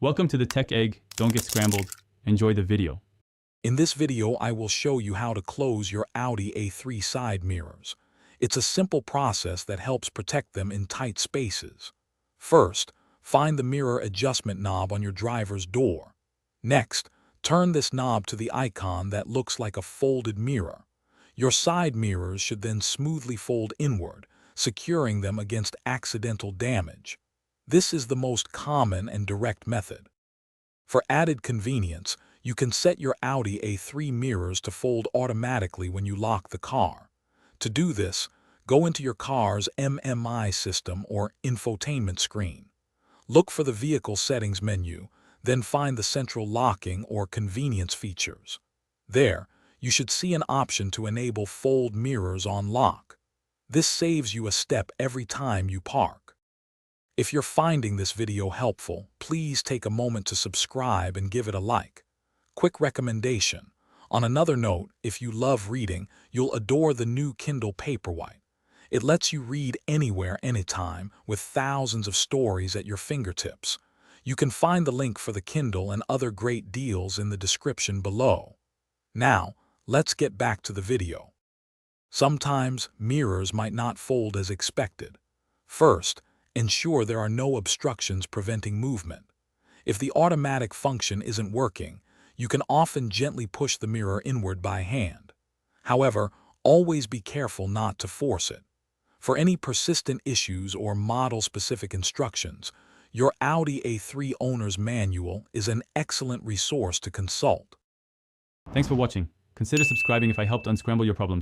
Welcome to the Tech Egg. Don't get scrambled. Enjoy the video. In this video, I will show you how to close your Audi A3 side mirrors. It's a simple process that helps protect them in tight spaces. First, find the mirror adjustment knob on your driver's door. Next, turn this knob to the icon that looks like a folded mirror. Your side mirrors should then smoothly fold inward, securing them against accidental damage. This is the most common and direct method. For added convenience, you can set your Audi A3 mirrors to fold automatically when you lock the car. To do this, go into your car's MMI system or infotainment screen. Look for the Vehicle Settings menu, then find the Central Locking or Convenience features. There, you should see an option to enable Fold Mirrors on lock. This saves you a step every time you park. If you're finding this video helpful, please take a moment to subscribe and give it a like. Quick recommendation. On another note, if you love reading, you'll adore the new Kindle Paperwhite. It lets you read anywhere, anytime, with thousands of stories at your fingertips. You can find the link for the Kindle and other great deals in the description below. Now, let's get back to the video. Sometimes mirrors might not fold as expected. First, ensure there are no obstructions preventing movement. If the automatic function isn't working, you can often gently push the mirror inward by hand. However, always be careful not to force it. For any persistent issues or model-specific instructions, your Audi A3 owner's manual is an excellent resource to consult. Thanks for watching. Consider subscribing if I helped unscramble your problems.